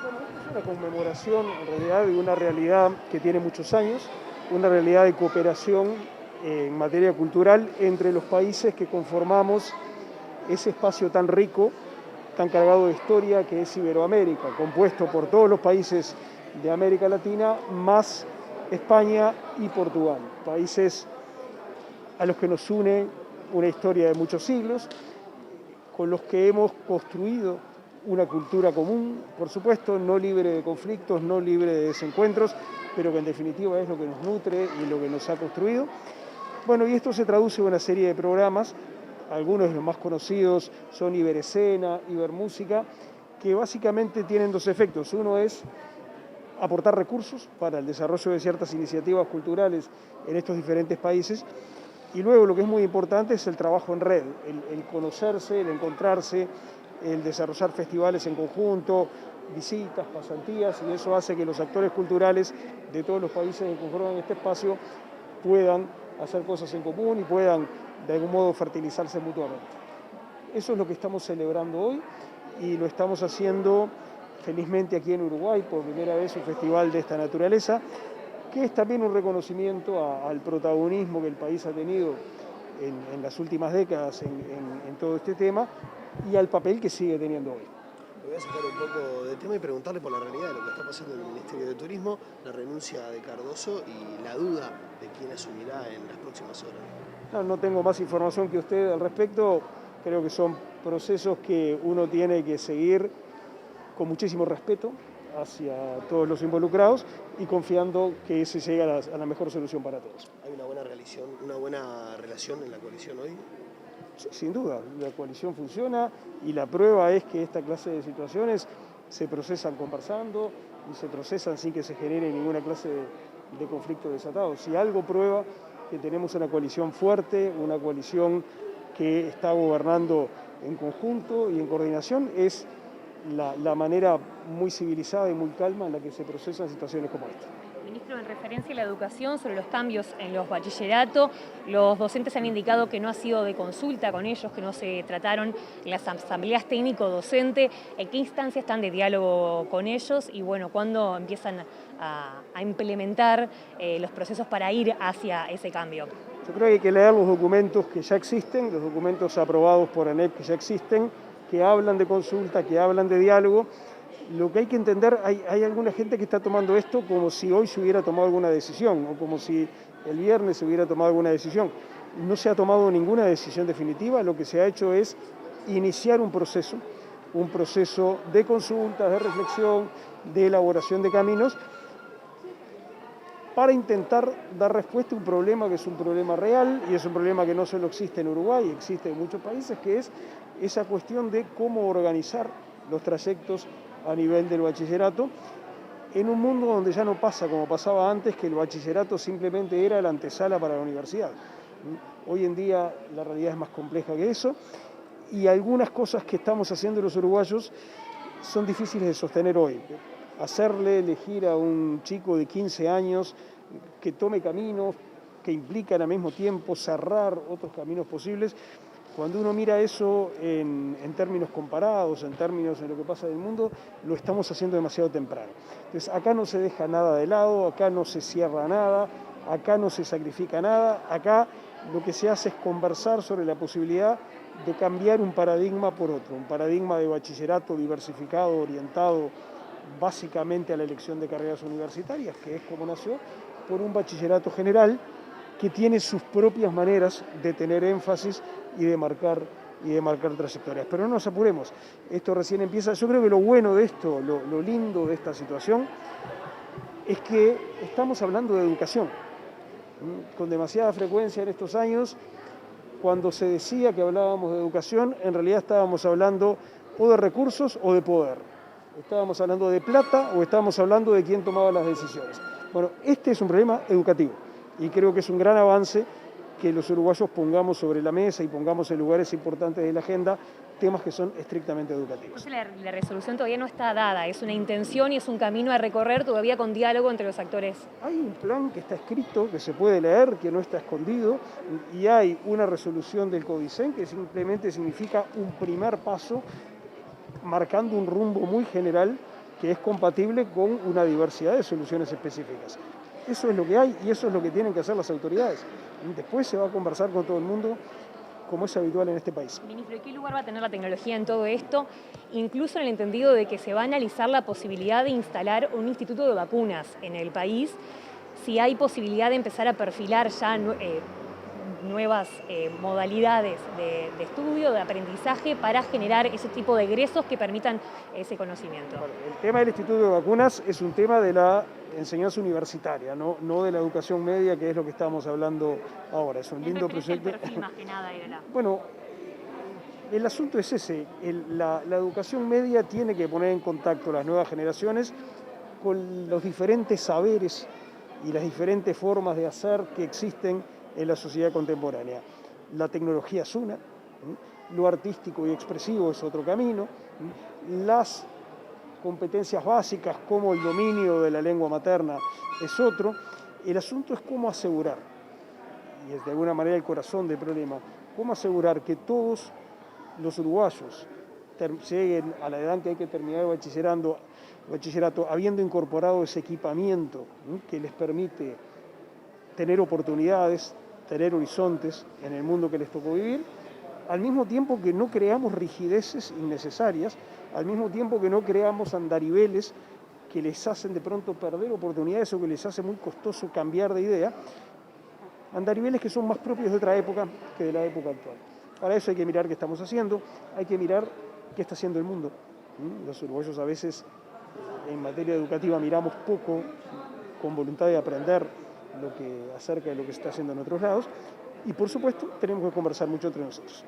Bueno, esto es una conmemoración en realidad de una realidad que tiene muchos años, una realidad de cooperación en materia cultural entre los países que conformamos ese espacio tan rico, tan cargado de historia que es Iberoamérica, compuesto por todos los países de América Latina, más España y Portugal, países a los que nos une una historia de muchos siglos, con los que hemos construido una cultura común, por supuesto, no libre de conflictos, no libre de desencuentros, pero que en definitiva es lo que nos nutre y lo que nos ha construido. Bueno, y esto se traduce en una serie de programas, algunos de los más conocidos son Iberescena, Ibermúsica, que básicamente tienen dos efectos. Uno es aportar recursos para el desarrollo de ciertas iniciativas culturales en estos diferentes países, y luego lo que es muy importante es el trabajo en red, el conocerse, el encontrarse, el desarrollar festivales en conjunto, visitas, pasantías, y eso hace que los actores culturales de todos los países que conforman este espacio puedan hacer cosas en común y puedan de algún modo fertilizarse mutuamente. Eso es lo que estamos celebrando hoy y lo estamos haciendo felizmente aquí en Uruguay, por primera vez un festival de esta naturaleza, que es también un reconocimiento al protagonismo que el país ha tenido en las últimas décadas en todo este tema y al papel que sigue teniendo hoy. Me voy a sacar un poco de tema y preguntarle por la realidad de lo que está pasando en el Ministerio de Turismo, la renuncia de Cardoso y la duda de quién asumirá en las próximas horas. No tengo más información que usted al respecto. Creo que son procesos que uno tiene que seguir con muchísimo respeto hacia todos los involucrados y confiando que se llegue a la mejor solución para todos. ¿Hay una buena relación en la coalición hoy? Sí, sin duda, la coalición funciona y la prueba es que esta clase de situaciones se procesan conversando y se procesan sin que se genere ninguna clase de conflicto desatado. Si algo prueba que tenemos una coalición fuerte, una coalición que está gobernando en conjunto y en coordinación, es la manera muy civilizada y muy calma en la que se procesan situaciones como esta. Ministro, en referencia a la educación, sobre los cambios en los bachilleratos, los docentes han indicado que no ha sido de consulta con ellos, que no se trataron en las asambleas técnico-docente. ¿En qué instancia están de diálogo con ellos? Y bueno, ¿cuándo empiezan a implementar los procesos para ir hacia ese cambio? Yo creo que hay que leer los documentos que ya existen, los documentos aprobados por ANEP que ya existen, que hablan de consulta, que hablan de diálogo. Lo que hay que entender, hay alguna gente que está tomando esto como si hoy se hubiera tomado alguna decisión o como si el viernes se hubiera tomado alguna decisión. No se ha tomado ninguna decisión definitiva, lo que se ha hecho es iniciar un proceso de consulta, de reflexión, de elaboración de caminos para intentar dar respuesta a un problema que es un problema real y es un problema que no solo existe en Uruguay, existe en muchos países, que es esa cuestión de cómo organizar los trayectos a nivel del bachillerato, en un mundo donde ya no pasa como pasaba antes, que el bachillerato simplemente era la antesala para la universidad. Hoy en día la realidad es más compleja que eso y algunas cosas que estamos haciendo los uruguayos son difíciles de sostener hoy. Hacerle elegir a un chico de 15 años que tome caminos que implican al mismo tiempo cerrar otros caminos posibles. Cuando uno mira eso en términos comparados, en términos de lo que pasa en el mundo, lo estamos haciendo demasiado temprano. Entonces, acá no se deja nada de lado, acá no se cierra nada, acá no se sacrifica nada, acá lo que se hace es conversar sobre la posibilidad de cambiar un paradigma por otro, un paradigma de bachillerato diversificado, orientado básicamente a la elección de carreras universitarias, que es como nació, por un bachillerato general que tiene sus propias maneras de tener énfasis y de marcar trayectorias. Pero no nos apuremos, esto recién empieza. Yo creo que lo bueno de esto, lo lindo de esta situación, es que estamos hablando de educación. Con demasiada frecuencia en estos años, cuando se decía que hablábamos de educación, en realidad estábamos hablando o de recursos o de poder. Estábamos hablando de plata o estábamos hablando de quién tomaba las decisiones. Bueno, este es un problema educativo y creo que es un gran avance que los uruguayos pongamos sobre la mesa y pongamos en lugares importantes de la agenda temas que son estrictamente educativos. La resolución todavía no está dada, es una intención y es un camino a recorrer todavía con diálogo entre los actores. Hay un plan que está escrito, que se puede leer, que no está escondido, y hay una resolución del CODICEN que simplemente significa un primer paso marcando un rumbo muy general que es compatible con una diversidad de soluciones específicas. Eso es lo que hay y eso es lo que tienen que hacer las autoridades. Después se va a conversar con todo el mundo, como es habitual en este país. Ministro, ¿y qué lugar va a tener la tecnología en todo esto? Incluso en el entendido de que se va a analizar la posibilidad de instalar un instituto de vacunas en el país, si hay posibilidad de empezar a perfilar ya nuevas modalidades de estudio, de aprendizaje para generar ese tipo de egresos que permitan ese conocimiento. Bueno, el tema del Instituto de Vacunas es un tema de la enseñanza universitaria, no de la educación media, que es lo que estamos hablando ahora. Es un lindo proyecto. El perfil más que nada era Bueno, el asunto es ese. La educación media tiene que poner en contacto las nuevas generaciones con los diferentes saberes y las diferentes formas de hacer que existen en la sociedad contemporánea. La tecnología es una, lo artístico y expresivo es otro camino, las competencias básicas como el dominio de la lengua materna es otro. El asunto es cómo asegurar, y es de alguna manera el corazón del problema, cómo asegurar que todos los uruguayos lleguen a la edad en que hay que terminar el bachillerato habiendo incorporado ese equipamiento que les permite tener oportunidades, tener horizontes en el mundo que les tocó vivir, al mismo tiempo que no creamos rigideces innecesarias, al mismo tiempo que no creamos andariveles que les hacen de pronto perder oportunidades o que les hace muy costoso cambiar de idea, andariveles que son más propios de otra época que de la época actual. Para eso hay que mirar qué estamos haciendo, hay que mirar qué está haciendo el mundo. Los uruguayos a veces en materia educativa miramos poco con voluntad de aprender acerca de lo que se está haciendo en otros lados y por supuesto tenemos que conversar mucho entre nosotros.